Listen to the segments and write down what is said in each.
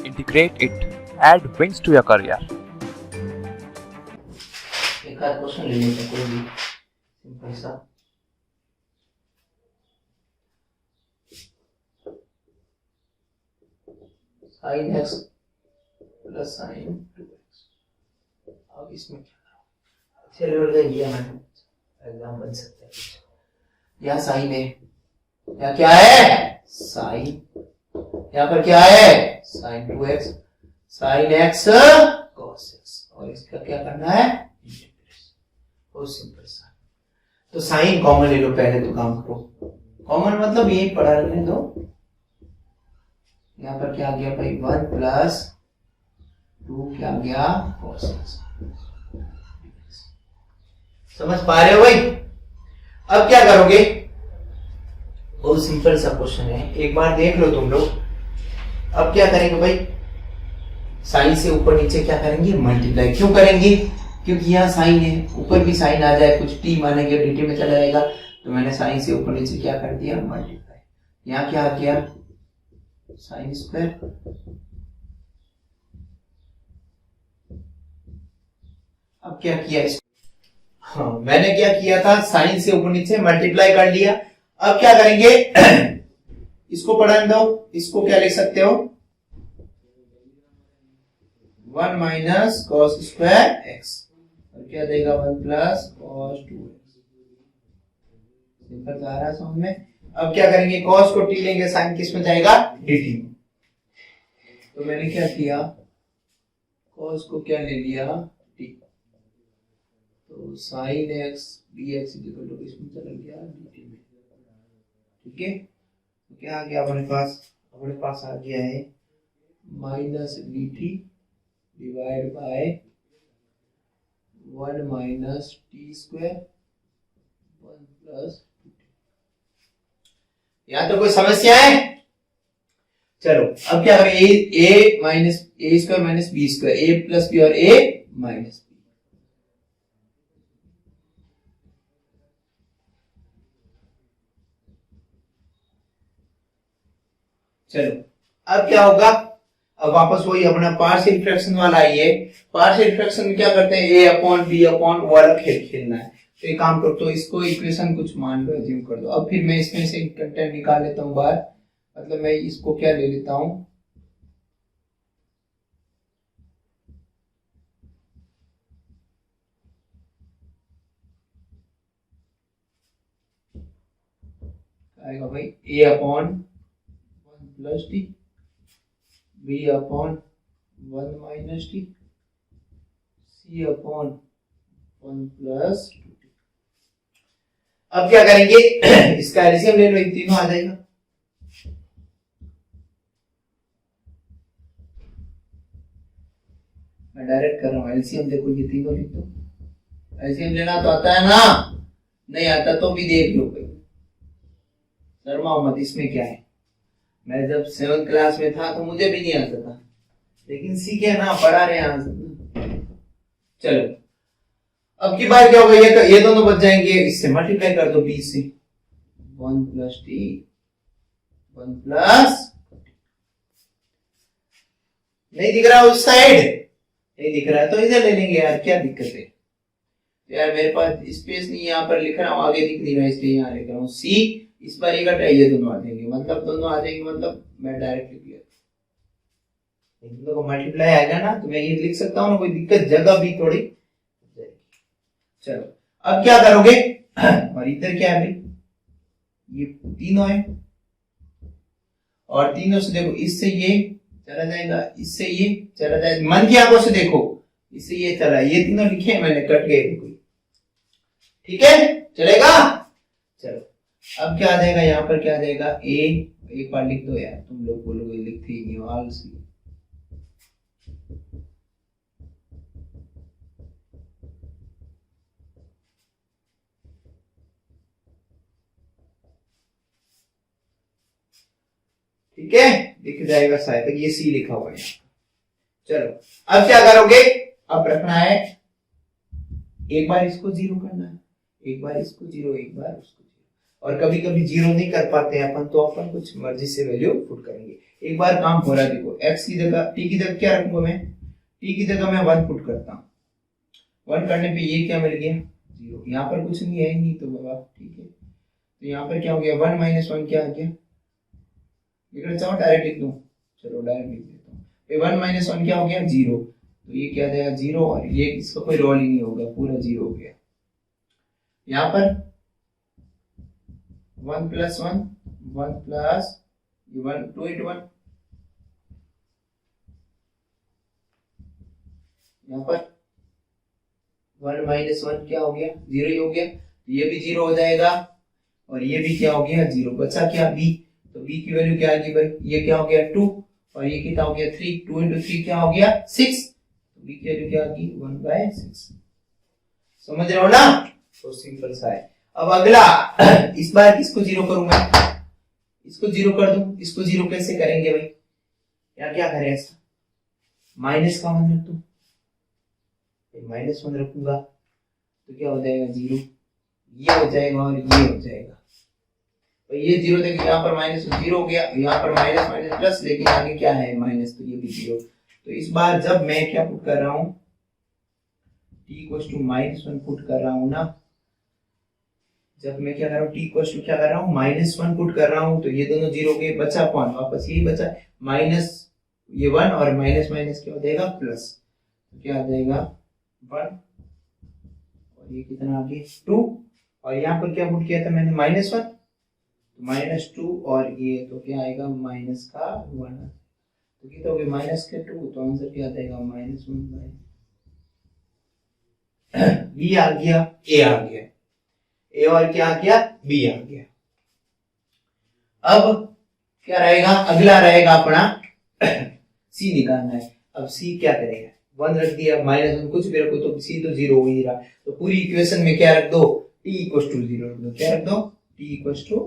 Integrate it. Add wins to your career. एक आध question ले लेते हैं, कोई भी सिंपल सा। sin x plus sin 2x। अब इसमें क्या करो, चलो लिया मैंने, एग्जाम बन सकता है। यहाँ sin है, यहाँ क्या है sin, यहाँ पर क्या है sin 2x, sin x cos x, और इसका क्या करना है बहुत सिंपल सा। तो साइन कॉमन ले लो पहले, तो काम करो। कॉमन मतलब यही पढ़ा लेने दो। यहाँ पर क्या आ गया भाई 1 प्लस 2 क्या आ गया cos x। समझ पा रहे हो भाई? अब क्या करोगे, बहुत सिंपल सा क्वेश्चन है, एक बार देख लो तुम लोग। अब क्या करेंगे भाई, साइन से ऊपर नीचे क्या करेंगे मल्टीप्लाई। क्यों करेंगे, क्योंकि यहाँ साइन है, ऊपर भी साइन आ जाए, कुछ टी मानेंगे dt में चला जाएगा, तो मैंने साइन से ऊपर नीचे क्या कर दिया मल्टीप्लाई। यहाँ क्या आ गया साइन स्क्वायर, अब क्या किया इसको, हाँ मैंने क्या किया था साइन से ऊपर नीचे मल्टीप्लाई कर लिया। अब क्या करेंगे इसको पढ़ाने दो, इसको क्या लिख सकते हो 1 माइनस कॉस स्क्वायर एक्स, और क्या देगा 1 प्लस कॉस 2x। सिंपल आ रहा है समझ में? अब क्या करेंगे कॉस को टी लेंगे, साइन किस में जाएगा dt में। तो मैंने क्या किया कॉस को क्या ले लिया t, तो sine x dx equal to किस में चला गया dt में। ठीक है, तो क्या आ गया अपने पास आ गया है minus dt divide by 1 minus T square 1 plus. यहाँ तो कोई समस्या है? चलो अब क्या करें, ए minus A square minus B square, A plus B और ए माइनस बी। चलो अब क्या होगा, अब वापस वही अपना पार्शियल फ्रैक्शन वाला है। ये पार्शियल फ्रैक्शन में क्या करते हैं ए अपॉन बी अपॉन वो वाला खेल खेलना है। तो एक काम करो, तो इसको इक्वेशन कुछ मान लो, एज्यूम कर दो। अब फिर मैं इसमें से कंटेंट निकाल लेता हूँ बाहर, मतलब मैं इसको क्या ले लेता हूँ आएगा भाई A upon 1 plus T, B upon 1 minus T, C upon 1 plus 2टी। अब क्या करेंगे इसका एलसीएम ले लो, इन तीनों आ जाएगा। मैं डायरेक्ट कर रहा हूं, एलसीएम देखो ये तीनों लिख दो। एलसीएम लेना तो आता है ना, नहीं आता तो भी देख लो भाई, शर्माओ मत। इसमें क्या है, मैं जब 7th क्लास में था तो मुझे भी नहीं आता था, लेकिन सीखे ना, पढ़ा रहे हैं। चलो अब की बार क्या होगा, ये दोनों बच जाएंगे, इससे मल्टीप्लाई कर दो 20 से 1 प्लस टी 1 प्लस। नहीं दिख रहा उस साइड, नहीं दिख रहा है तो इधर ले लेंगे यार, क्या दिक्कत है यार। मेरे पास स्पेस नहीं, यहाँ पर लिख रहा हूँ आगे दिख नहीं रहा, इसलिए यहाँ लिख रहा हूँ सी। इस बार ये दोनों आ जाएंगे, मतलब दोनों आ जाएंगे, मतलब मैं डायरेक्ट लिख लिया, दोनों को मल्टीप्लाई आएगा ना, तो मैं ये लिख सकता हूँ ना, कोई दिक्कत जगह भी थोड़ी। चलो अब क्या करोगे और इधर क्या है भाई, ये तीनों है, और तीनों से देखो, इससे ये चला जाएगा, इससे ये चला जाएगा, मन की आंखों से देखो, इससे ये चला, ये तीनों लिखे हैं मैंने, कट गए कोई। ठीक है चलेगा। चलो अब क्या आ जाएगा, यहाँ पर क्या आ जाएगा ए, एक बार लिख दो यार, तुम लोग बोलोगे लिखते ही नहीं हो आलसी। ठीक है दिख जाएगा शायद, ये सी लिखा हुआ है। चलो अब क्या करोगे, अब रखना है, एक बार इसको जीरो करना है, एक बार इसको जीरो, एक बार उसको जीरो। और कभी कभी जीरो नहीं कर पाते हैं अपन, तो अपन कुछ मर्जी से वैल्यू पुट करेंगे। एक बार काम हो रहा है, देखो x की जगह t की जगह क्या रखूंगा मैं, t की जगह मैं 1 पुट करता हूँ। 1 करने पे ये क्या मिल गया, 0। यहाँ पर कुछ नहीं है ही नहीं, तो बाबा ठीक है। तो यहाँ पर क्या हो गया, 1 माइनस 1 क्या आ गया, लिखना चाहो डायरेक्ट लिख दूं, चलो डायरेक्ट लिख देता हूँ। 1 माइनस 1 क्या हो गया, 0। तो ये क्या जाएगा 0, और ये इसका कोई रोल ही नहीं होगा, पूरा 0 हो गया। यहाँ पर 1 प्लस 1 1 प्लस 1 2 इंटू 1, यहाँ पर 1 माइनस 1 क्या हो गया, 0 ही हो गया। तो ये भी 0 हो जाएगा, और ये भी क्या हो गया, 0। बचा क्या, b। तो b की वैल्यू क्या आ गई भाई, ये क्या हो गया 2, और ये कितना हो गया 3। 2 इंटू 3 क्या हो गया 6। तो b की वैल्यू क्या आ गई 1/6। समझ रहे हो ना, तो सिंपल सा है। अब अगला इस बार किसको 0 करूं मैं, इसको 0 कर दूं। इसको 0 कैसे करेंगे भाई, या क्या करें, ऐसा माइनस का 1 रख दूं, -1 रखूंगा तो क्या हो जाएगा 0, ये हो जाएगा और ये हो जाएगा। तो ये 0 देखिए, यहाँ पर -0 हो गया, यहाँ पर माइनस माइनस प्लस, लेकिन आगे क्या है माइनस, तो ये भी 0। तो इस बार जब मैं क्या पुट कर रहा हूँ, t -1 पुट कर रहा हूँ ना, जब मैं क्या कर रहा हूँ, t क्या कर रहा हूँ -1 पुट कर रहा हूँ, तो ये दोनों 0 के, बचा कौन, वापस यही बचा माइनस, ये 1 और माइनस माइनस क्या हो जाएगा प्लस, तो क्या आ जाएगा 1, और ये कितना आ गया 2, और यहाँ पर क्या पुट किया था मैंने -1, -2, और ये तो क्या आएगा माइनस का 1, तो कितना हो गया माइनस के 2, तो आंसर क्या आ जाएगा -1/, b आ गया, a आ गया, a और क्या आ गया, b आ गया। अब क्या रहेगा, अगला रहेगा अपना c निकालना है। अब c क्या करेगा, 1 रख दिया, -1 कुछ भी रखो तो c तो 0 हो ही रहा, तो पूरी इक्वेशन में क्या रख दो, t = 0 रख दो। क्या रख दो, t = 0।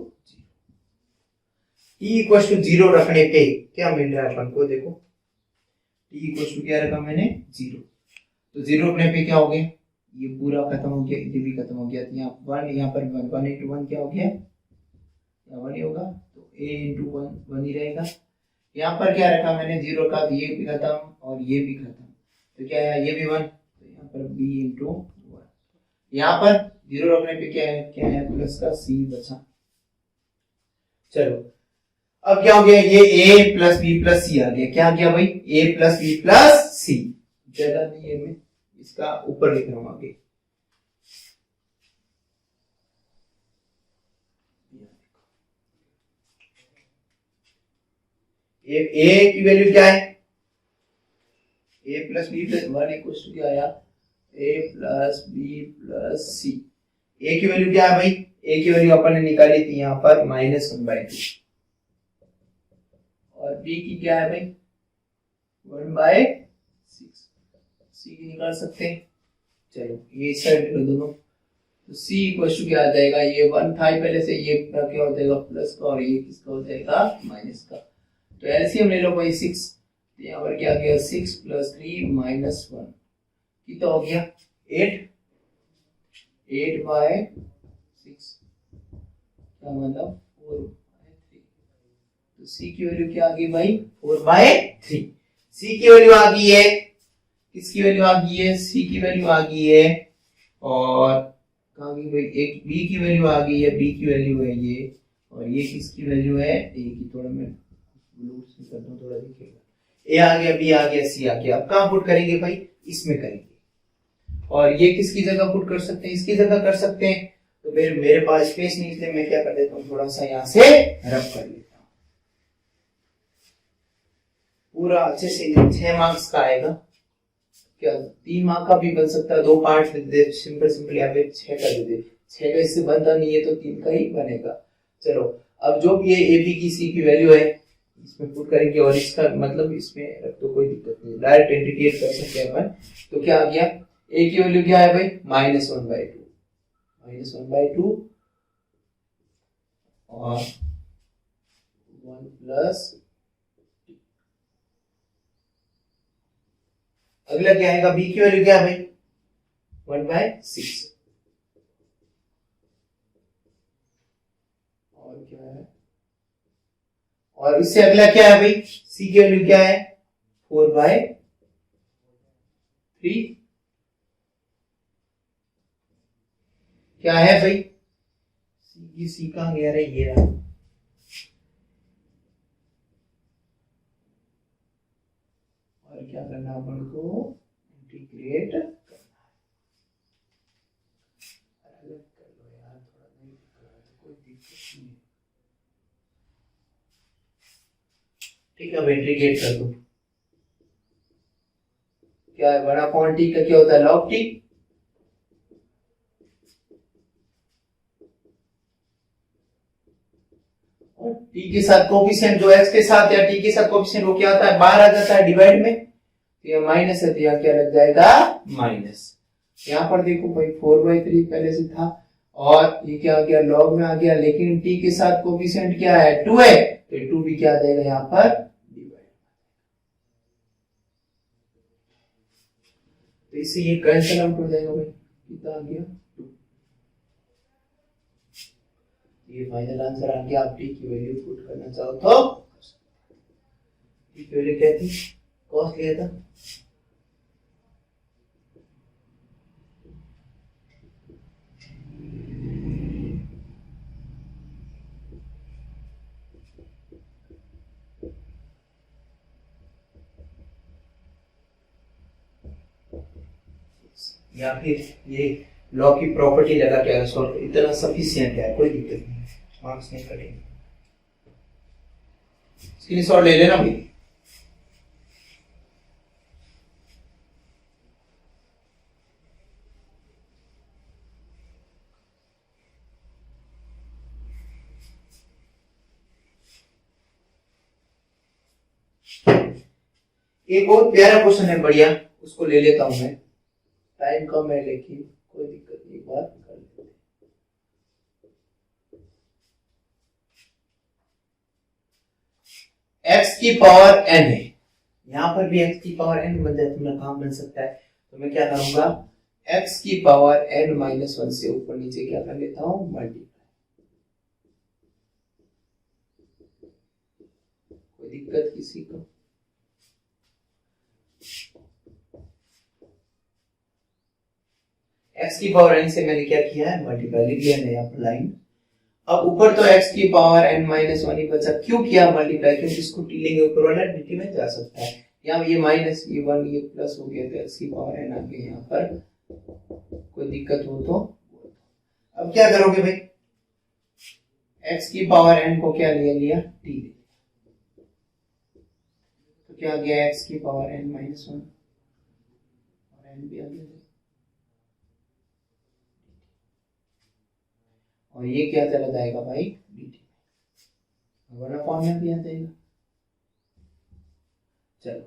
t = 0 रखने पे क्या मिल रहा है अपन को, देखो t = क्या रखा मैंने 0, तो 0 रखने पे क्या हो गया, ये पूरा खत्म हो गया, ये भी खत्म हो गया, तो यहाँ 1, यहाँ पर 1 इंटू 1 क्या हो गया, यहाँ 1 ही होगा, तो a इंटू 1 ही रहेगा। यहाँ पर क्या रखा मैंने 0 का, तो ये भी खत्म और ये भी खत्म, तो क्या है, ये भी 1, तो यहाँ पर b इंटू 1। यहाँ पर 0 रखने पे क्या है प्लस का c बचा। चलो अब क्या हो गया, ये a plus b plus c आ गया, क्या आ गया भाई, a plus b plus c, ज्यादा नहीं है, मैं इसका ऊपर लिख रहा हूं आगे। a की वैल्यू क्या है, a plus b plus 1 equal to क्या आया, a plus b plus c। a की वैल्यू क्या है भाई, a की वैल्यू अपन ने निकाली थी यहाँ पर -1/2, और b की क्या है भाई 1/6, c की निकाल सकते हैं। चलो ये साइड कर दोनों, तो c = क्या आ जाएगा, ये 1 था पहले से, ये क्या हो जाएगा प्लस का, और ये किसका हो जाएगा माइनस का। तो एलसीएम ले लो भाई 6, तो यहाँ पर क्या गया 6 + 3 - 1 कितना हो गया 8, 8/6, क्या मतलब 4/3। तो c की वैल्यू क्या आ गई भाई 4/3। c की वैल्यू आ गई है, किसकी वैल्यू आ गई है, c की वैल्यू आ गई है, और कहाँ गई भाई, एक b की वैल्यू आ गई है, b की वैल्यू है ये, और ये किसकी वैल्यू है a की, थोड़ा मैं ब्लू से कर दूं थोड़ा दिखेगा, a आ गया, b आ गया, c आ गया। अब कहाँ पुट करेंगे भाई, इसमें करेंगे, और ये किसकी जगह पुट कर सकते हैं, इसकी जगह कर सकते हैं। तो मेरे पास स्पेस नहीं, इसलिए मैं क्या कर देता हूँ, थोड़ा सा यहाँ से रब कर लेता हूँ, पूरा अच्छे से 6 मार्क्स का आएगा, क्या 3 मार्क का भी बन सकता है, 2 पार्ट दे सिंपल सिंपल, या फिर 6 का दे दे, 6 का इससे बनता नहीं है तो 3 का ही बनेगा। चलो अब जो भी ये ab की c की वैल्यू है इसमें पुट करेंगे, और इसका मतलब इसमें रख दो, कोई दिक्कत नहीं, डायरेक्ट इंटीग्रेट कर सकते हैं अपन। तो क्या आ गया, a की वैल्यू क्या है भाई -1/2, -1/2, और 1 प्लस, अगला क्या आएगा, b की वैल्यू क्या है भाई 1/6, और इससे अगला क्या है भाई, c की वैल्यू क्या है 4/3 क्या है भाई, सी कहां गया रे, ये रहा। और क्या करना है अपन को, इंटीग्रेट करना है। अलग कर लो यार, थोड़ा नहीं कर रहा है, कोई दिक्कत नहीं। ठीक है, अब इंटीग्रेट कर दो। क्या है, 1/t का क्या होता है, log t। और t के साथ कोफिशिएंट जो x के साथ या t के साथ कोफिशिएंट वो क्या होता है, बाहर आ जाता है डिवाइड में, तो ये माइनस है, तो यहाँ क्या लग जाएगा माइनस। यहाँ पर देखो भाई 4/3 पहले से था और ये क्या आ गया, log में आ गया, लेकिन t के साथ कोफिशिएंट क्या है 2 है, तो 2 भी क्या आ जाएगा यहाँ पर डिवाइड। तो इससे ये कैंसिल आउट हो जाएगा भाई, कितना आ गया 2। ये फाइनल आंसर आ गया। आप t की वैल्यू पुट करना चाहो तो t की वैल्यू क्या थी, कॉस लिया था, या फिर ये लॉ की प्रॉपर्टी लगा के अगर सॉल्व, इतना सफिशिएंट है, कोई दिक्कत नहीं, मार्क्स नहीं कटेंगे। स्क्रीनशॉट ले लेना भाई। एक बहुत प्यारा क्वेश्चन है, बढ़िया, उसको ले लेता हूं मैं, टाइम कम है लेकिन कोई दिक्कत नहीं, एक बार कर लेते हैं। x की पावर n है, यहां पर भी x की पावर n बन जाए तो मेरा काम बन सकता है। तो मैं क्या करूंगा, x की पावर n माइनस 1 से ऊपर नीचे क्या कर लेता हूं, मल्टीप्लाई। कोई दिक्कत किसी को, x की पावर n से मैंने क्या किया है, मल्टीप्लाई लिख लिया यहाँ पर लाइन। अब ऊपर तो x की पावर n माइनस 1 ही बचा, क्यों किया मल्टीप्लाई, क्योंकि इसको t लेंगे ऊपर वाला dt में जा सकता है। यहाँ ये माइनस ये 1 ये प्लस हो गया, तो x की पावर n आ गई यहाँ पर, कोई दिक्कत हो तो। अब क्या करोगे भाई, x की पावर n को क्या ले लिया, t ले, तो क्या आ गया x की पावर n माइनस 1 और n भी आ गया, और ये क्या चला जाएगा भाई dt, वन अपॉन में भी आ जाएगा। चलो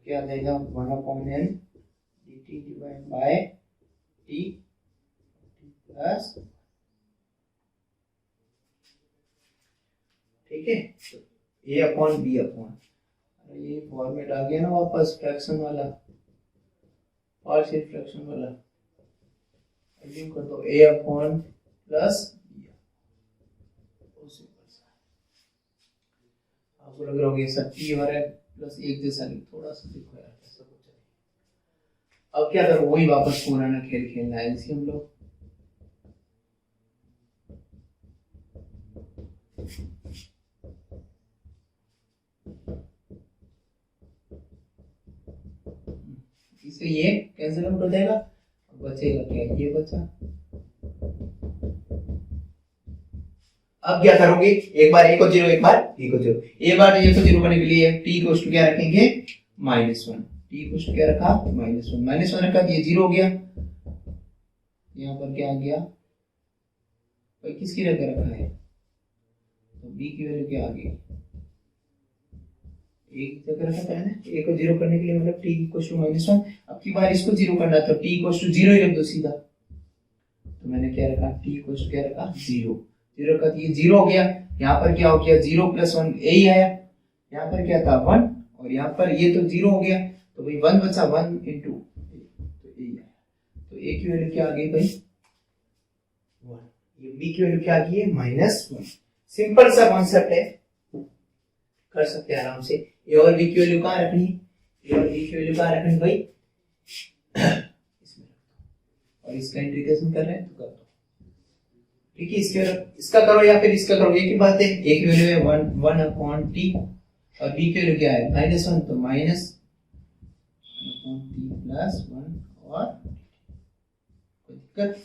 क्या आ जाएगा, 1/n dt divide by t plus, ठीक है, a अपॉन b अपॉन, ये फॉर्मेट आ गया ना वापस फ्रैक्शन वाला, पार्शियल फ्रैक्शन वाला, एज्यूम कर दो a अपॉन प्लस, आपको लग रहा होगा ये सब t और है प्लस एक जैसा नहीं, थोड़ा सा देखो यार कैसा कुछ है। अब क्या करो, वही वापस पुराना खेल खेलना है, एलसीएम लो, इससे ये कैंसिल आउट हो जाएगा, बचेगा क्या, ये बचा। अब क्या करोगे, एक बार a को 0 एक बार b को 0, एक बार a को 0 करने के लिए t को क्या रखेंगे -1, t को क्या रखा -1 रखा, ये 0 हो गया, यहाँ पर क्या आ गया भाई, किसकी जगह रखा है, तो b की वैल्यू क्या आ गई, एक जगह रखा था ना, a को 0 करने के लिए मतलब t -1। अब की बार इसको 0 करना, तो t 0 ही रख दो सीधा, तो मैंने क्या रखा, t क्या रखा 0 का, ये 0 हो गया, यहाँ पर क्या हो गया 0 + 1 यही आया, यहाँ पर क्या था 1 और यहाँ पर ये तो 0 हो गया, तो भाई 1 बचा 1 × तो यही आया, तो a की वैल्यू क्या आ गई भाई 1, ये b की वैल्यू क्या आ गई है -1। सिंपल सा कॉन्सेप्ट है, कर सकते हैं आराम से। ए और बी की वैल्यू कहाँ रखनी है? ए और बी की वैल्यू कहाँ रखनी भाई? इसमें। और इसका इंटीग्रेशन कर रहे हैं तो कर दो। ठीक है, इसका करो या फिर इसका करो, एक ही बात है। ए की वैल्यू है 1 अपॉन टी और बी की वैल्यू क्या है -1, तो माइनस अपॉन टी प्लस 1 और कोई दिक्कत?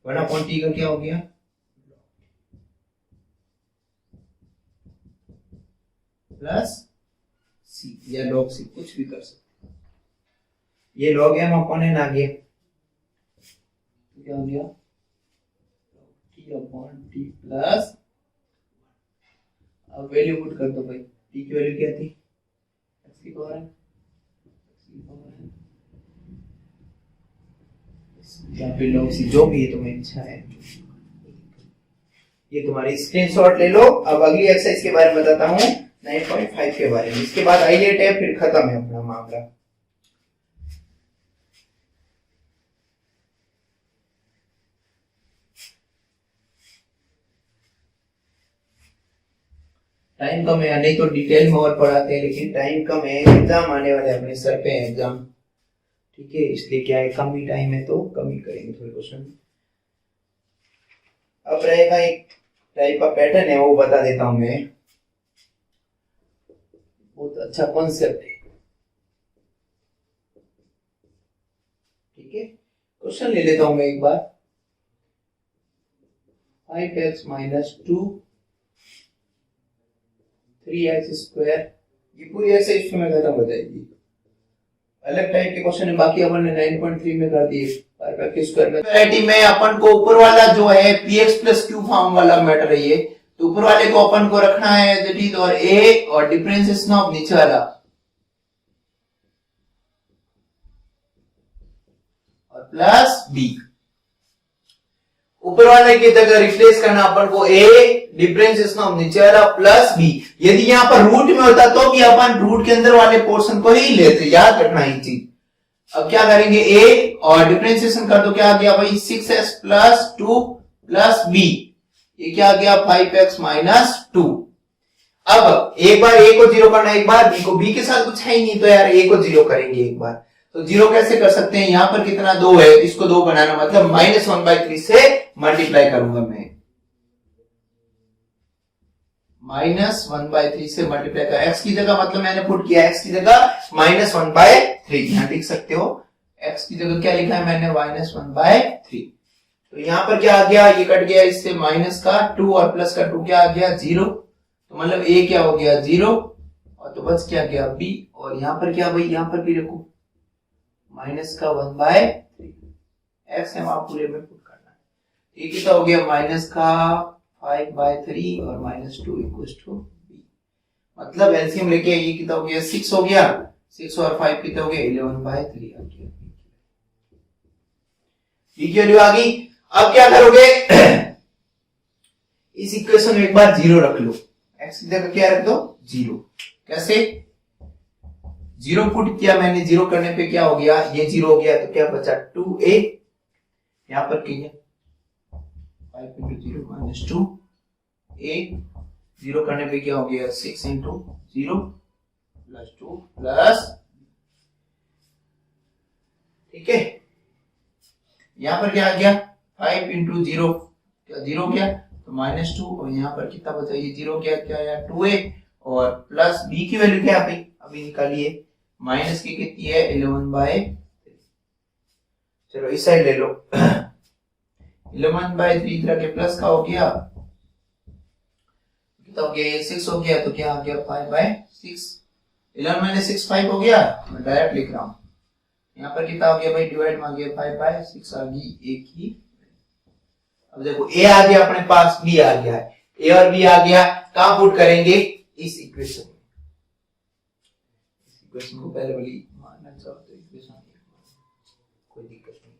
1 अपॉन टी का क्या हो गया? प्लस सी या log सी, कुछ भी कर सकते हैं। ये log m अपॉन n आ गया, तो क्या हो गया? t अपॉन टी प्लस, अब वैल्यू पुट कर दो भाई। t की वैल्यू क्या थी? x की पावर n, या फिर log सी, जो भी है तुम्हें अच्छा है। ये तुम्हारी स्क्रीनशॉट ले लो। अब अगली एक्सरसाइज के बारे में बताता हूँ, 9.5 के बारे में। इसके बाद आइलेट है, फिर खत्म है अपना मामला। टाइम कम है, नहीं तो डिटेल में और पढ़ाते हैं, लेकिन टाइम कम है, एग्जाम आने वाले अपने सर पे है एग्जाम। ठीक है, इसलिए क्या है, कम ही टाइम है तो कम ही करेंगे थोड़े क्वेश्चन। अब रहेगा एक टाइप का पैटर्न है, वो बता देता हूं मैं। बहुत अच्छा कॉन्सेप्ट है। ठीक है, क्वेश्चन ले लेता हूं मैं एक बार। 5x - 2 3x², ये पूरी एक्सरसाइज में खत्म हो जाएगी। अलग टाइप के क्वेश्चन है, बाकी अपन ने 9.3 में कर दिए। स्क्वायर में वैरायटी में अपन को ऊपर वाला जो है px + q फॉर्म वाला मैटर है ये, तो ऊपर वाले को अपन को रखना है एज इट इज, और a और डिफरेंशिएशन ऑफ नीचे वाला और प्लस b। ऊपर वाले की जगह रिप्लेस करना अपन को a डिफरेंशिएशन ऑफ नीचे वाला प्लस b। यदि यहाँ पर रूट में होता तो भी अपन रूट के अंदर वाले पोर्शन को ही लेते, याद रखना ये चीज। अब क्या करेंगे, a और डिफरेंशिएशन कर दो, क्या आ गया भाई 6s + 2 + b। ये क्या आ गया 5x - 2। अब एक बार a को 0 करना, एक बार b को, b के साथ कुछ है ही नहीं तो यार a को 0 करेंगे एक बार। तो 0 कैसे कर सकते हैं, यहां पर कितना 2 है, इसको 2 बनाना, मतलब -1/3 से मल्टीप्लाई करूंगा मैं। -1/3 से मल्टीप्लाई कर, x की जगह मतलब मैंने पुट किया x की जगह -1/3, यहां लिख सकते हो। x की जगह क्या लिखा है मैंने, -1/3। तो यहां पर क्या आ गया, ये कट गया, इससे माइनस का 2 और प्लस का 2 क्या आ गया 0। तो मतलब a क्या हो गया 0, और तो बस क्या गया b। और यहां पर क्या भाई, यहां पर भी रखो माइनस का 1/3, x है वहां पूरे में पुट करना है। ये कितना हो गया, माइनस का 5/3 और -2 = b। मतलब एलसीएम लेके ये कितना हो गया 6 हो गया, 6 और 5 कितना हो गया 11/3 आ गया। b की वैल्यू आ गई। अब क्या करोगे, इस इक्वेशन में एक बार 0 रख लो, x की जगह क्या रख दो 0। कैसे 0 पुट किया मैंने, 0 करने पे क्या हो गया, ये 0 हो गया, तो क्या बचा 2a। यहां पर क्या 5 × 0 - 2a, 0 करने पे क्या हो गया 6 × 0 + 2 प्लस, ठीक है। यहां पर क्या आ गया 5 × 0, क्या 0 गया तो -2, और यहां पर कितना बचा, ये 0 गया, क्या आया 2a, और प्लस b की वैल्यू क्या भाई अभी निकालिए, माइनस की कितनी है 11/3। चलो इस साइड ले लो 11/3 इधर के प्लस का हो गया, कितना हो गया, 6 हो गया, तो क्या आ गया 5/6। 11 - 6 5 हो गया, मैं डायरेक्ट लिख रहा हूं। यहाँ पर कितना हो गया भाई, डिवाइड में आ गया 5/6 आ गई एक ही। अब देखो a आ गया अपने पास, b आ गया है, a और b आ गया, कहां पुट करेंगे, इस इक्वेशन में। इस इक्वेशन को पहले वाली मानना चाहो तो इक्वेशन कोई दिक्कत नहीं।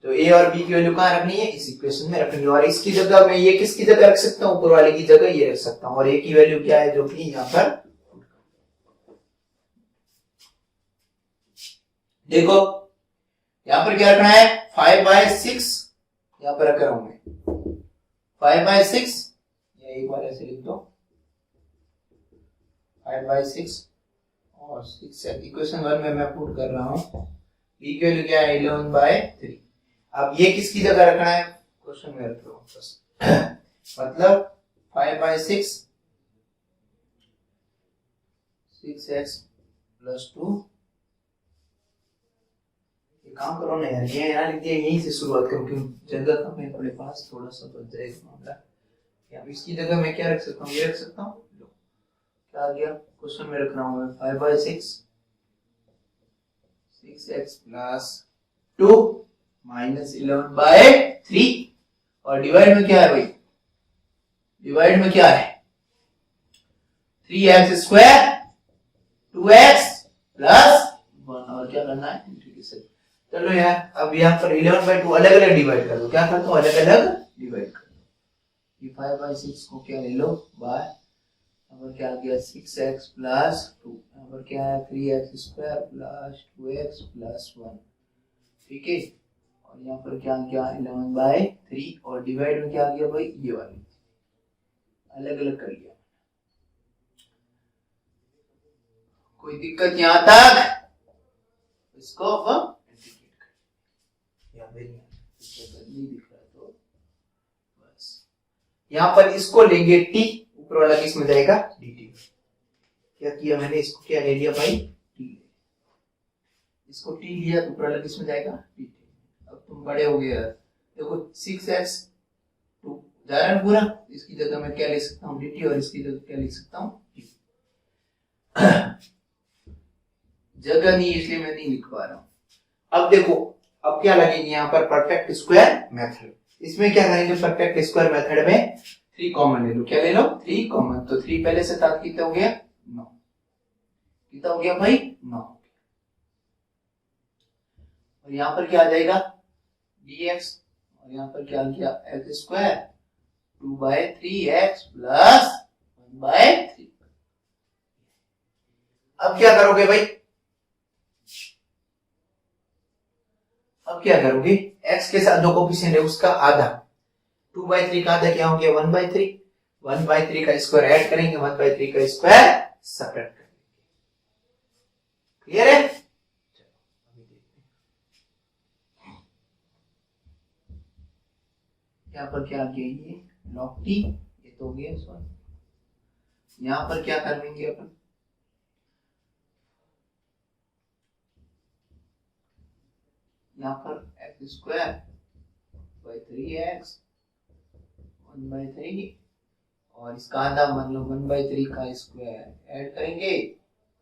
तो a और b की वैल्यू कहां रखनी है, इस इक्वेशन में रखनी है। और इसकी जगह मैं ये किसकी जगह रख सकता हूं, ऊपर वाले की जगह ये रख सकता हूं। और a की वैल्यू क्या है, जो कि यहां पर देखो, यहां पर क्या रखना है 5/6, यहां पर रख रहा हूं मैं 5/6, या एक बार ऐसे लिख दो 5/6 और 6 इक्वेशन 1 में मैं पुट कर रहा हूँ। b की वैल्यू क्या है 11/3। अब ये किसकी जगह रखना है क्वेश्चन में रख लो बस। मतलब 5/6 6x + 2। काम करो ना यार, ये यहाँ लिख दिया, यहीं से शुरुआत करो क्योंकि जगह कम है अपने पास, थोड़ा सा बच जाएगा मामला। या इसकी जगह मैं क्या रख सकता हूँ, ये रख सकता हूँ। क्या आ गया क्वेश्चन में रखना हूँ 5/6 6x + 2 - 11/3 और डिवाइड में क्या है भाई, डिवाइड में क्या है 3x² 2x + 1 और क्या करना है इंटीग्रेशन। चलो यार अब यहाँ पर 11/2 अलग अलग डिवाइड कर दो। क्या कर दो, अलग अलग डिवाइड कर दो। ये 5/6 को क्या ले लो बाय, यहाँ पर क्या आ गया 6x + 2, यहाँ पर क्या है 3x² + 2x + 1। ठीक है, और यहाँ पर क्या आ गया 11/3 और डिवाइड में क्या आ गया भाई, ये वाली अलग अलग कर लिया। कोई दिक्कत यहाँ तक, इसको अब नहीं दिख रहा तो बस यहाँ पर इसको लेंगे t, ऊपर वाला किस में जाएगा dt। क्या किया मैंने, इसको क्या ले लिया भाई t, इसको t लिया तो ऊपर वाला किस में जाएगा dt। अब तुम बड़े हो गए यार, देखो 6x 2 जा रहा है पूरा, इसकी जगह मैं क्या ले सकता हूँ dt और इसकी जगह क्या लिख सकता हूँ जगह नहीं इसलिए मैं नहीं लिख पा रहा हूँ। अब देखो अब क्या लगेगी यहाँ पर परफेक्ट स्क्वायर मेथड। इसमें क्या करेंगे परफेक्ट स्क्वायर मेथड में 3 कॉमन ले लो। क्या ले लो 3 कॉमन, तो 3 पहले से था कितना हो गया 9, कितना हो गया भाई 9। और यहाँ पर क्या आ जाएगा dx और यहाँ पर क्या आ गया x², 2/3x + 1/3। अब क्या करोगे भाई, अब क्या करोगे x के साथ जो कोफिशिएंट है उसका आधा, 2/3 का आधा क्या हो गया 1/3, 1/3 का स्क्वायर ऐड करेंगे, 1/3 का स्क्वायर सब्ट्रैक्ट करेंगे। क्लियर है, यहाँ पर क्या आ गया ये log t, ये तो हो गया सॉरी। यहाँ पर क्या कर लेंगे अपन, यहाँ पर x² 3x 1/3 और इसका आधा मतलब 1/3 का स्क्वायर ऐड करेंगे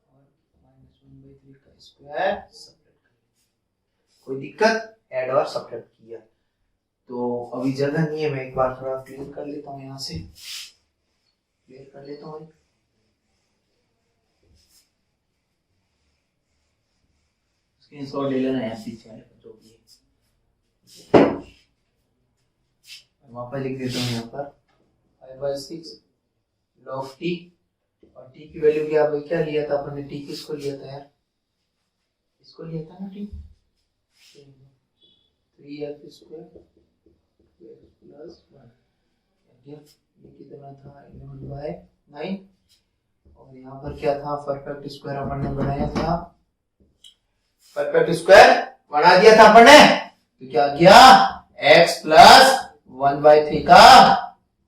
और -1/3 का स्क्वायर सब्ट्रैक्ट करेंगे। कोई दिक्कत, ऐड और सब्ट्रैक्ट किया तो अभी जगह नहीं है, मैं एक बार थोड़ा क्लियर कर लेता हूँ, यहाँ से क्लियर कर लेता हूँ। स्क्रीनशॉट ले लेना यहाँ पीछे जो भी है, वहां पर लिख देता हूँ यहाँ पर 5/6 log t और t की वैल्यू क्या लिया था अपन ने, t किसको लिया था यार, इसको लिया था ना t 3x² + 1। ये कितना था 11/9 और यहाँ पर क्या था परफेक्ट स्क्वायर अपन ने बनाया था, परफेक्ट स्क्वायर बना दिया था अपन ने, तो क्या किया x + 1/3 का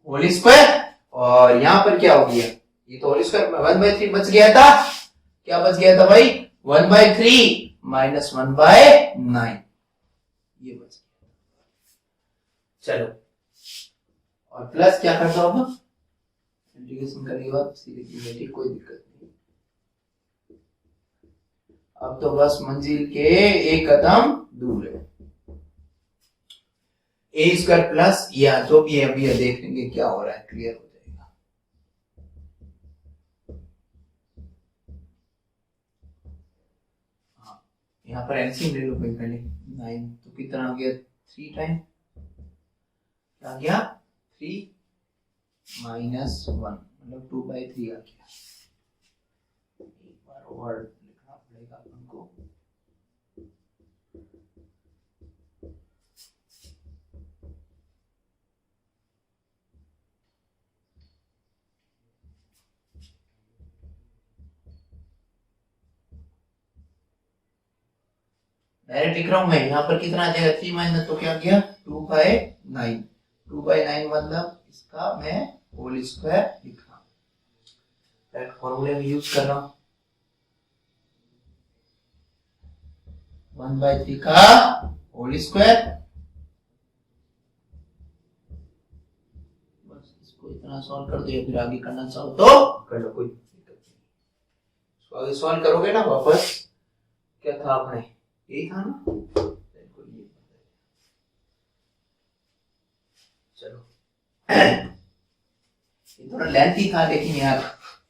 होल स्क्वायर और यहाँ पर क्या हो गया, ये तो होल स्क्वायर 1/3 बच गया था, क्या बच गया था भाई 1/3 - 1/9 ये बच गया। चलो और प्लस क्या करता हूं अब इंटीग्रेशन करने के बाद सीधी कोई दिक्कत नहीं। अब तो बस मंजिल के एक कदम दूर है, a² प्लस या जो भी है अभी देख लेंगे क्या हो रहा है, क्लियर हो जाएगा। हाँ यहाँ पर एलसीएम ले लो भाई पहले 9, तो कितना आ गया 3 टाइम, क्या आ गया 3 - 1 मतलब 2/3 आ गया। एक बार और लिखना पड़ेगा अपन को, डायरेक्ट लिख रहा हूं मैं, यहाँ पर कितना आ जाएगा 3 माइनस तो क्या गया 2/9, 2/9 मतलब इसका मैं होल स्क्वायर लिख रहा हूँ, डायरेक्ट फॉर्मूले में यूज कर रहा हूँ। 1/3 का होल स्क्वायर, बस इसको इतना सॉल्व कर दो, या फिर आगे करना चाहो तो कर लो, कोई दिक्कत नहीं। इसको आगे सॉल्व करोगे ना वापस, क्या था आपने, यही था ना, चलो ये थोड़ा लेंथी था, लेकिन यार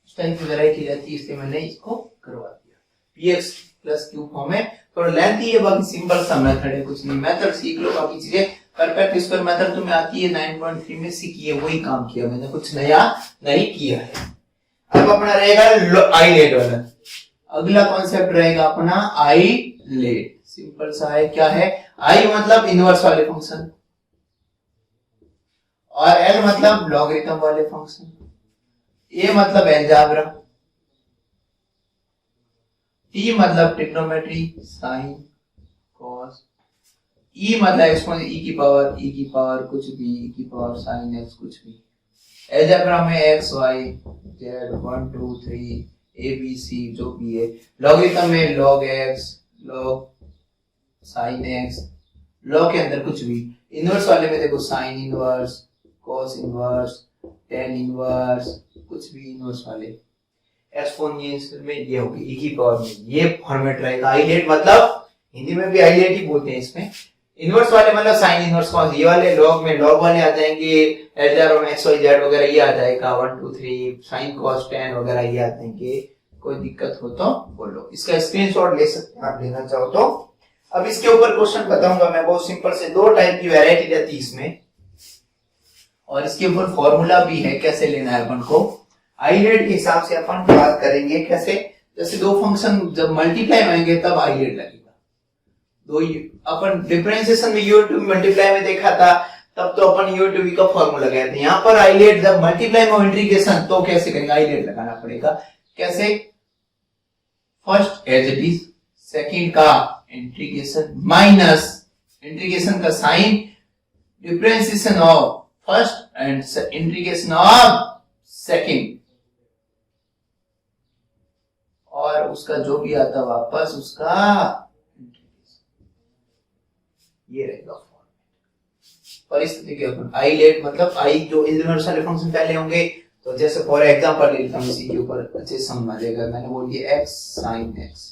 उस टाइम की वैरायटी रहती है इसलिए मैंने इसको करवा दिया। px प्लस क्यू फॉर्म है, थोड़ा लेंथी है, बाकी सिंपल सा मेथड है, कुछ नहीं, मेथड सीख लो, बाकी चीजें परफेक्ट स्क्वायर मेथड तुम्हें आती है 9.3 में सीखी है, वही काम किया मैंने, कुछ नया नहीं किया है। अब अपना रहेगा आईलेट वाला, अगला कॉन्सेप्ट रहेगा अपना आईलेट, सिंपल सा है, क्या है, आई मतलब इनवर्स वाले फंक्शन, और एल मतलब लॉगरिथम वाले फंक्शन, ए मतलब अलजेब्रा, टी मतलब ट्रिग्नोमेट्री, साइन, कॉस, ई मतलब एक्सपोनेंशियल ई की पावर कुछ भी, ई की पावर साइन एक्स कुछ भी, अलजेब्रा में X Y Z 1 2 3 A B C जो भी है, लॉगरिथम में log X log sine X, log के अंदर कुछ भी, इनवर्स वाले में देखो sine inverse cos inverse tan inverse कुछ भी इनवर्स वाले, एक्सपोनेंशियल में ये होगी ई की पावर में, ये फॉर्मेट रहेगा। आईलेट मतलब हिंदी में भी आईलेट ही बोलते हैं इसमें, इनवर्स वाले मतलब साइन इनवर्स कॉस, ये वाले लॉग में लॉग वाले आ जाएंगे, अलजेब्रा में एक्स वाई जेड वगैरह ये आ जाएगा 1 2 3 साइन कॉस टेन वगैरह ये आ जाएंगे, कोई दिक्कत हो तो बोलो, इसका स्क्रीनशॉट ले सकते हैं आप, लेना चाहो तो। अब इसके ऊपर क्वेश्चन बताऊंगा मैं, बहुत सिंपल से, दो टाइप की वैरायटी रहती है इसमें, और इसके ऊपर फॉर्मूला भी है कैसे लेना है अपन को। आईलेट के हिसाब से अपन बात करेंगे कैसे, जैसे दो फंक्शन जब मल्टीप्लाई होंगे तब आईलेट लगेगा, दो अपन डिफरेंशिएशन में यू टू मल्टीप्लाई में देखा था, तब तो अपन यू टू वी का फॉर्मूला लगाए थे, यहाँ पर आईलेट जब मल्टीप्लाई में इंटीग्रेशन तो कैसे करेंगे, आईलेट लगाना पड़ेगा, कैसे, first as it is, second का इंटीग्रेशन माइनस इंटीग्रेशन का sign, differentiation of first and integration of second, और उसका जो भी आता वापस उसका इंटीग्रेशन, ये रहेगा फॉर्मेट। परिस्थिति के ऊपर आईलेट मतलब आई जो इनवर्स वाले फंक्शन पहले होंगे, तो जैसे फॉर एग्जांपल ले लेता हूं, इसी के ऊपर अच्छे समझ आ जाएगा, मैंने बोल दिया x sin x,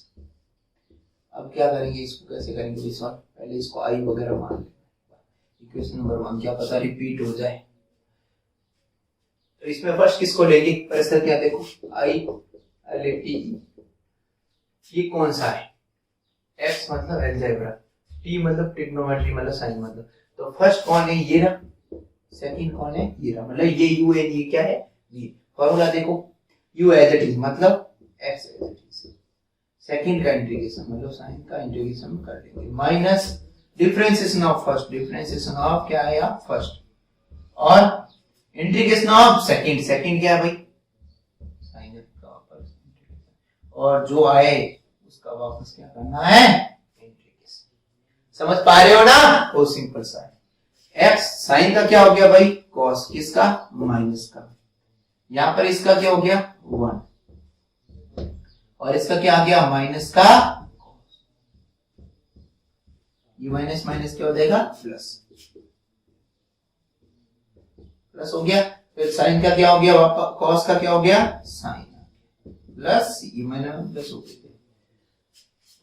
अब क्या करेंगे, इसको कैसे करेंगे सॉल्व, पहले इसको आई वगैरह मान लेंगे, इक्वेशन नंबर 1 क्या पता रिपीट हो जाए, तो इसमें फर्स्ट किसको लेंगे, परिस्थितियां देखो, आई टी, ये कौन सा है, x मतलब अलजेब्रा, t मतलब ट्रिग्नोमेट्री मतलब साइन मतलब, तो फर्स्ट कौन है ये रहा, सेकंड कौन है ये रहा, मतलब ये u है, ये क्या है v, फॉर्मूला देखो, u एज इट इज मतलब x as it is, second का इंटीग्रेशन मतलब साइन का इंटीग्रेशन कर लेंगे, minus differentiation of first, differentiation of क्या है यहाँ फर्स्ट, और इंटीग्रेशन ऑफ सेकंड, सेकंड क्या है भाई साइन का वापस, और जो आए उसका वापस क्या करना है इंटीग्रेशन, समझ पा रहे हो ना, वो सिंपल सा है। x साइन का क्या हो गया भाई cos, किसका माइनस का, यहां पर इसका क्या हो गया 1, और इसका क्या आ गया माइनस का, ये माइनस माइनस क्या हो जाएगा प्लस, प्लस हो गया, फिर साइन का क्या हो गया वापस, cos का क्या हो गया साइन, प्लस ये माइनस प्लस हो गया,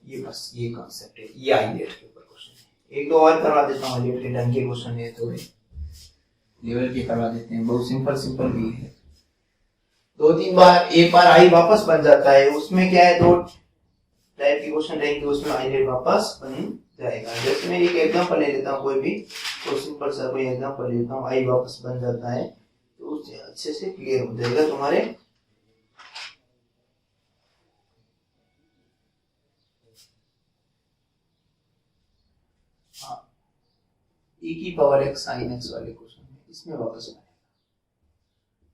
ये बस ये कॉन्सेप्ट है, ये आईलेट के ऊपर क्वेश्चन है, एक दो और करवा देता हूँ, आईलेट के ढंग के क्वेश्चन है, थोड़े लेवल के करवा देते हैं, बहुत सिंपल सिंपल भी है, दो तीन बार, एक बार आई वापस बन जाता है, उसमें क्या है दो टाइप के क्वेश्चन रहेंगे, उसमें आईलेट वापस बन जाएगा। जैसे मैं एक एग्जांपल ले लेता हूँ, कोई भी तो सिंपल सा कोई एग्जांपल लेता हूँ, आई वापस बन जाता है, तो उससे अच्छे से क्लियर हो जाएगा तुम्हारे। हाँ, e की पावर x sin x वाले क्वेश्चन में इसमें वापस आएगा,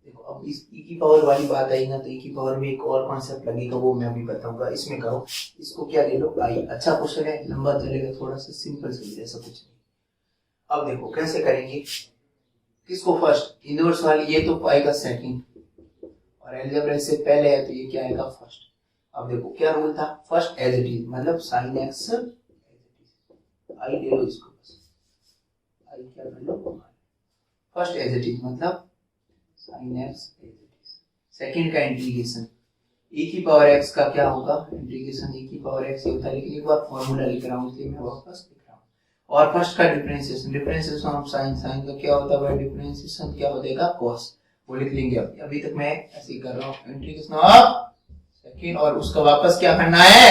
देखो अब इस e की पावर वाली बात आई ना, तो e की पावर में एक और कॉन्सेप्ट लगेगा, वो मैं अभी बताऊंगा। इसमें करो, इसको क्या ले लो आई। अच्छा क्वेश्चन है, लंबा चलेगा, थोड़ा सा सिंपल से, ऐसा कुछ नहीं। अब देखो कैसे करेंगे, किसको फर्स्ट, इनवर्स वाली, ये तो आएगा सेकंड, और अलजेब्रा से पहले है तो ये क्या आएगा फर्स्ट। अब देखो क्या रूल था, फर्स्ट एज इट इज, मतलब साइन एक्स आई ले लो इसको, बस आई क्या कर लो, फर्स्ट एज इट इज मतलब sine x as it is. Second का इंटीग्रेशन e की पावर x का क्या होगा, इंटीग्रेशन e की पावर x होता है, लेकिन एक बार फॉर्मूला लिख रहा हूं इसलिए मैं वापस लिख रहा हूं। और फर्स्ट का differentiation, differentiation of sine, sine का क्या होता है डिफरेंशिएशन, क्या हो जाएगा cos, वो लिख लेंगे। अभी तक मैं ऐसे ही कर रहा हूं, इंटीग्रेशन ऑफ सेकंड, और उसका वापस क्या करना है,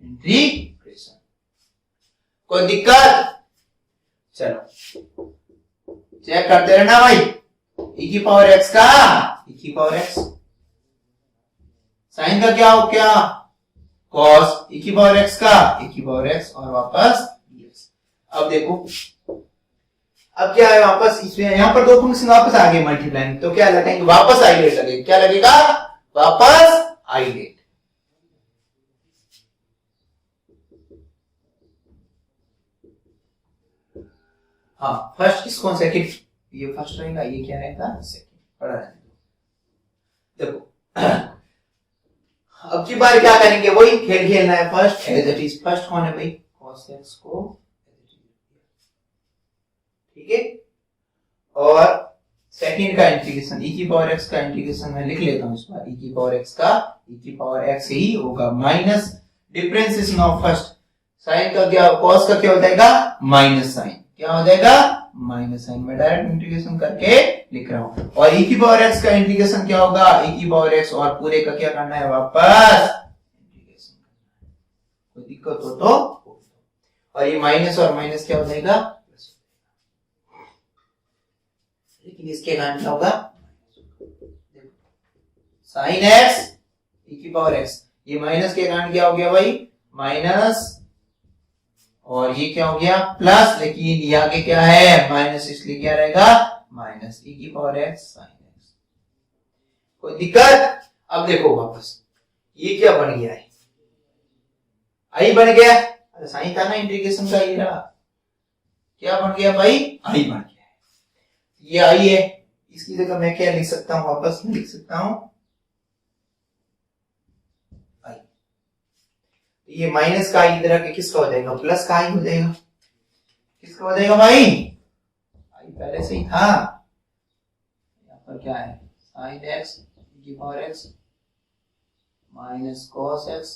इंटीग्रेशन। कोई दिक्कत, चलो चेक करते रहना भाई। e की पावर x का e की पावर x, साइन का क्या हो गया cos, e की पावर x का e की पावर x, और वापस dx। अब देखो अब क्या है वापस, इसमें यहां पर दो फंक्शन वापस आ गए मल्टीप्लाई, तो क्या लगाएंगे, वापस आइलेट लगेगा, क्या लगेगा, वापस आइलेट। हाँ फर्स्ट किसको, सेकंड, ये फर्स्ट रहेगा, ये क्या रहेगा सेकंड, पढ़ा रहने दो। देखो अब की बार क्या करेंगे, वही खेल खेलना है, first as it is, first कौन है भाई cos x को, ठीक है, और सेकंड का इंटीग्रेशन e की पावर x का इंटीग्रेशन मैं लिख लेता हूं इस बार, e की पावर x का e की पावर x ही होगा, minus differentiation of first, sine का क्या, cos का क्या हो जाएगा माइनस साइन, क्या हो जाएगा माइनस साइन, मैं डायरेक्ट इंटीग्रेशन करके लिख रहा हूं। और e की पावर x का इंटीग्रेशन क्या होगा, e की पावर x, और पूरे का क्या करना है, वापस इंटीग्रेशन करना है। कोई दिक्कत हो तो, और ये माइनस और माइनस क्या हो जाएगा प्लस, लेकिन इसके कारण क्या होगा, साइन x e की पावर x, ये माइनस के कारण क्या हो गया भाई माइनस, और ये क्या हो गया प्लस, लेकिन ये आगे क्या है माइनस, इसलिए क्या रहेगा माइनस e की पावर x साइन x। कोई दिक्कत, अब देखो वापस ये क्या बन गया है, आई बन गया, अरे साइन था ना इंटीग्रेशन का, ये रहा, क्या बन गया भाई आई बन गया है, ये आई है, इसकी जगह मैं क्या लिख सकता हूं, वापस लिख सकता हूं ये माइनस का इधर के किसका हो जाएगा, प्लस का आई हो जाएगा, किसका हो जाएगा भाई आई, पहले से ही था। यहाँ पर क्या है साइन एक्स e की power x minus cos x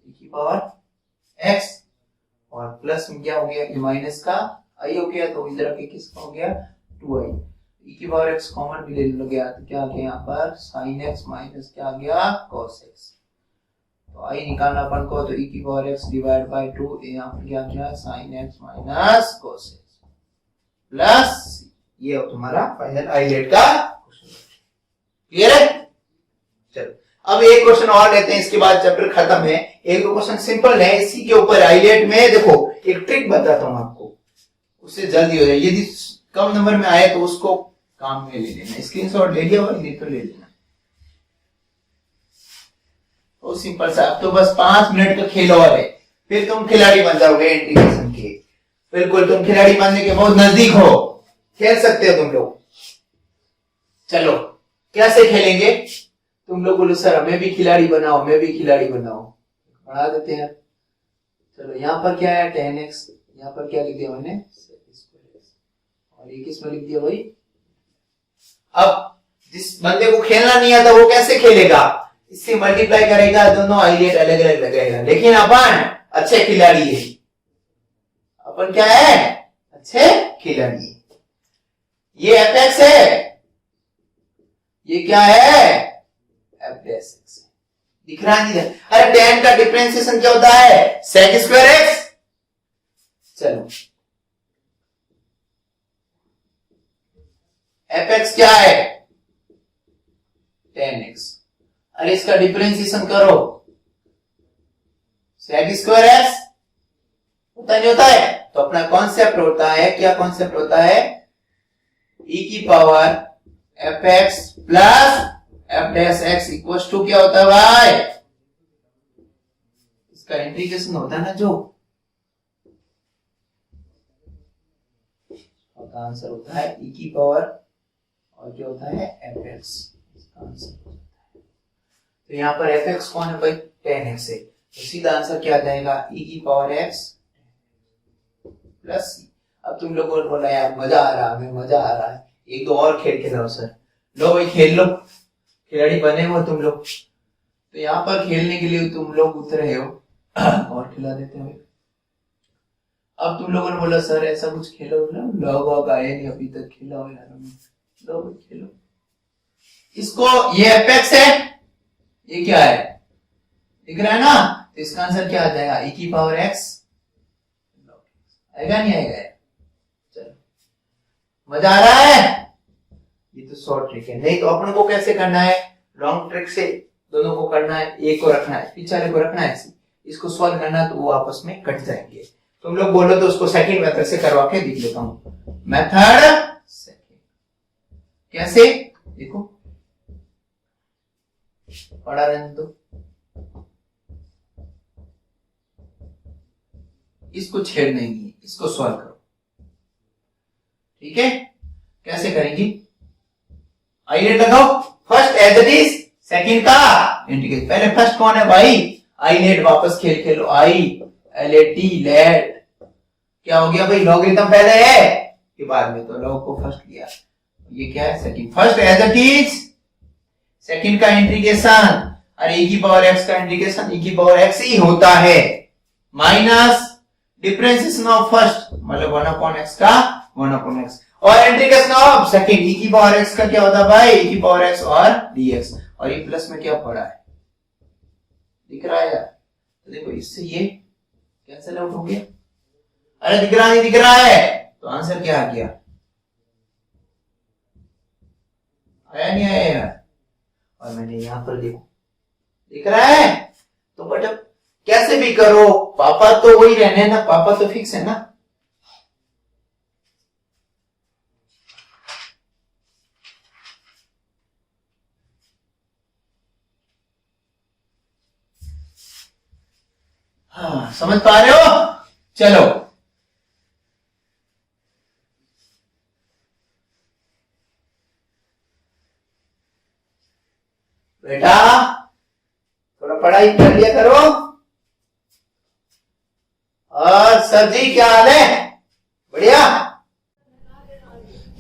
e की पावर x, और प्लस में क्या हो गया, ये माइनस का आई हो गया, तो इधर के किसका हो गया 2i, e की पावर x कॉमन भी ले लो गया, तो क्या आ गया यहाँ पर साइन x माइनस क्या आ गया cos x, तो आई निकालना अपन को, तो e की पावर x डिवाइड बाय 2, यहाँ पर क्या किया sin x minus cos x plus, ये हो तुम्हारा फाइनल आइलेट का क्लियर है। चलो अब एक क्वेश्चन और लेते हैं, इसके बाद चैप्टर खत्म है। एक दो क्वेश्चन सिंपल है इसी के ऊपर आइलेट में, देखो एक ट्रिक बताता हूं आपको, उससे जल्दी हो जाए, यदि कम नंबर में आए तो उसको काम में ले लेना, स्क्रीनशॉट ले लिया और तो ले लेना, तो सिंपल सा। अब तो बस 5 मिनट का खेल और है, फिर तुम खिलाड़ी बन जाओगे इंटीग्रेशन के, बिल्कुल तुम खिलाड़ी बनने के बहुत नजदीक हो, खेल सकते हो तुम लोग। चलो कैसे खेलेंगे, तुम लोग बोलो सर हमें भी खिलाड़ी बनाओ, मैं भी खिलाड़ी बनाओ, बढ़ा देते हैं। चलो यहाँ पर क्या है 10x, यहाँ पर क्या लिख दिया मैंने और ये किस में लिख दिया भाई। अब जिस बंदे को खेलना नहीं आता वो कैसे खेलेगा, इससे मल्टीप्लाई करेगा, दोनों आइलेट अलग अलग लगाएगा, लेकिन अपन अच्छे खिलाड़ी है, अपन क्या है अच्छे खिलाड़ी है। ये fx है, ये क्या है f'(x) दिख रहा नहीं है, अरे tan का डिफरेंशिएशन क्या होता है sec स्क्वायर x। चलो fx क्या है tan x, अरे इसका डिफरेंशिएशन करो sec स्क्वायर x होता नहीं होता है, तो अपना कॉन्सेप्ट होता है, क्या कॉन्सेप्ट होता है e की power f x plus f dash x equal to क्या होता है भाई, इसका इंटीग्रेशन होता है ना जो, का आंसर होता है e की पावर और क्या होता है एफ एक्स, इसका आंसर होता है। तो यहाँ पर एफ एक्स कौन है भाई, 10x है, तो सीधा आंसर क्या आ जाएगा e की पावर x प्लस। अब तुम लोगों ने बोला यार मजा आ रहा है, मजा आ रहा है, एक दो और खेल खेलो सर, लो भाई खेल लो, खिलाड़ी बने हो तुम लोग, तो यहाँ पर खेलने के लिए तुम लोग उतरे हो और खिला देते हो। अब तुम लोगों ने बोला सर ऐसा कुछ खेलो ना, लोग आए नहीं अभी तक, खिलाओ यार, लो भाई खेलो इसको। ये एपेक्स है, ये क्या है दिख रहा है ना, तो इसका आंसर क्या आ जाएगा e की पावर x, आएगा नहीं आएगा, चलो मजा आ रहा है। ये तो शॉर्ट ट्रिक है, नहीं तो अपन को कैसे करना है, लॉन्ग ट्रिक से दोनों को करना है, एक को रखना है पीछे वाले को रखना है, इसको सॉल्व करना है तो वो आपस में कट जाएंगे। तुम लोग बोलो तो उसको सेकंड मेथड से करवा के दिख लेता हूं, मेथड सेकंड कैसे देखो, पढ़ा रहने दो, इसको छेड़ना ही नहीं है, इसको सॉल्व करो, ठीक है। कैसे करेंगी, आइलेट लगाओ, first as it is, second का इंटीग्रेट, पहले फर्स्ट कौन है भाई, आइलेट, वापस खेल खेलो, I L A T late, क्या हो गया भाई, लॉगरिथम पहले है के बाद में, तो लॉग को फर्स्ट लिया, ये क्या है second, first as it is, second का इंटीग्रेशन, अरे e की पावर x का इंटीग्रेशन e की पावर x ही होता है, माइनस डिफरेंशिएशन ऑफ फर्स्ट मतलब 1/x का 1/x, और इंटीग्रेशन ऑफ सेकंड e की पावर x का क्या होता है भाई, e की पावर x और dx, और ये प्लस में क्या पड़ा है दिख रहा है यार, तो देखो इससे ये कैंसिल आउट हो गया, अरे दिख रहा नहीं दिख रहा है, तो आंसर क्या आ गया, आया नहीं आया यार, और मैंने यहां पर देखो दिख रहा है, तो बट अब कैसे भी करो पापा तो वही रहने ना, पापा तो फिक्स है ना, हाँ समझ पा रहे हो, चलो बेटा थोड़ा पढ़ाई कर लिया करो, और सर जी क्या हाल है, बढ़िया,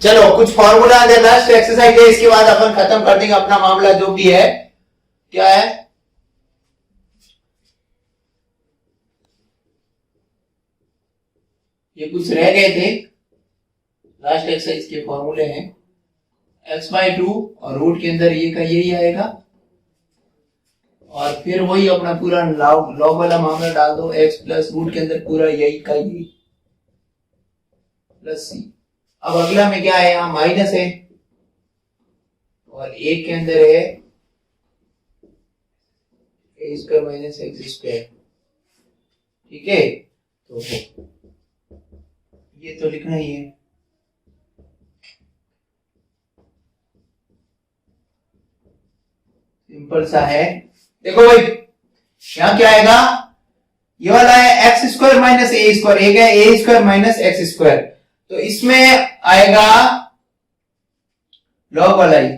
चलो कुछ फॉर्मूला दे, लास्ट एक्सरसाइज है, इसके बाद अपन खत्म कर देंगे अपना मामला जो भी है, क्या है ये कुछ रह गए थे, लास्ट एक्सरसाइज के फॉर्मूले हैं, x/2 और रूट के अंदर ये का यही आएगा, और फिर वही अपना पूरा लॉग वाला मामला डाल दो, x प्लस रूट के अंदर पूरा यही का यही प्लस सी। अब अगला में क्या है, यहाँ माइनस है और एक के अंदर है a square minus x square, ठीक है, तो ये तो लिखना ही है, सिंपल सा है। देखो भाई यहां क्या आएगा, ये वाला है x square minus A square, एक है ए स्क्वायर माइनस एक्स स्क्वायर, तो इसमें आएगा लॉग वाला ही,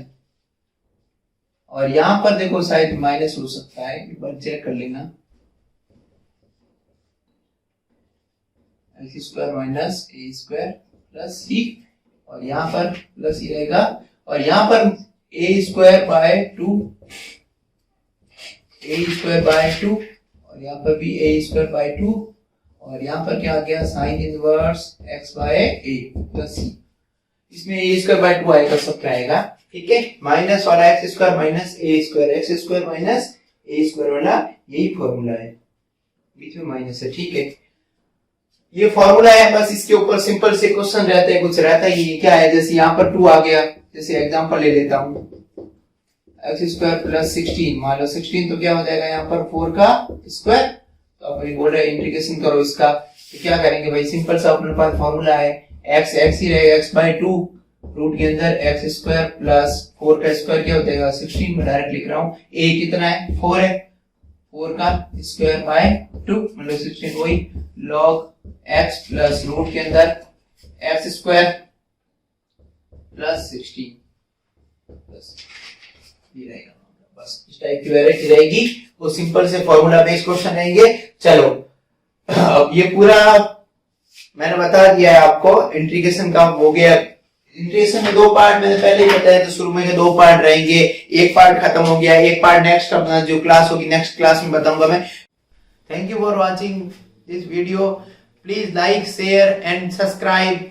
और यहां पर देखो शायद माइनस हो सकता है, एक बार चेक कर लेना, X square minus A square plus C, और यहां पर प्लस ही रहेगा, और यहां पर A square by 2, A square by 2, और यहाँ पर भी ए स्क्वायर बाय 2, और यहाँ पर क्या आ गया साइन इनवर्स एक्स बाय ए प्लस सी, इसमें ए स्क्वायर बाय 2 आएगा, सब क्या आएगा, ठीक है, माइनस वाला x square minus A square, x square minus A square वाला यही फॉर्मूला है, बीच में माइनस है, ठीक है, ये फॉर्मूला है, बस इसके ऊपर सिंपल से क्वेश्चन रहते हैं, कुछ रहता है, ये क्या है, जैसे यहाँ पर 2 आ गया, जैसे एग्जांपल ले लेता हूँ, एक्स स्क्वायर प्लस 16, मान लो 16 तो क्या हो जाएगा यहाँ पर 4 का स्क्वायर, तो अपन बोल रहे इंटीग्रेशन करो इसका, तो क्या करेंगे भाई, सिंपल सा अपने पास फॉर्मूला है, एक्स एक्स ही रहेगा, एक्स बाय 2 रूट के अंदर एक्स स्क्वायर प्लस 4 का स्क्वायर क्या हो जाएगा 16 में डायरेक्ट लिख रहा हूं ए कितना है 4 है 4 का स्क्वायर बाय 2 मतलब 16 वही log x प्लस रूट के अंदर एक्स स्क्वायर प्लस 16 बस ये रहेगा बस इस टाइप की वैरायटी रहेगी वो सिंपल से फॉर्मूला बेस्ड क्वेश्चन रहेंगे। चलो अब ये पूरा मैंने बता दिया है आपको इंटीग्रेशन का हो गया। इंटीग्रेशन में 2 पार्ट मैंने पहले ही बताया था शुरू में के 2 पार्ट रहेंगे, एक पार्ट खत्म हो गया, एक पार्ट नेक्स्ट जो क्लास होगी नेक्स्ट क्लास में बताऊंगा मैं। Thank you for watching this video, please like share and subscribe.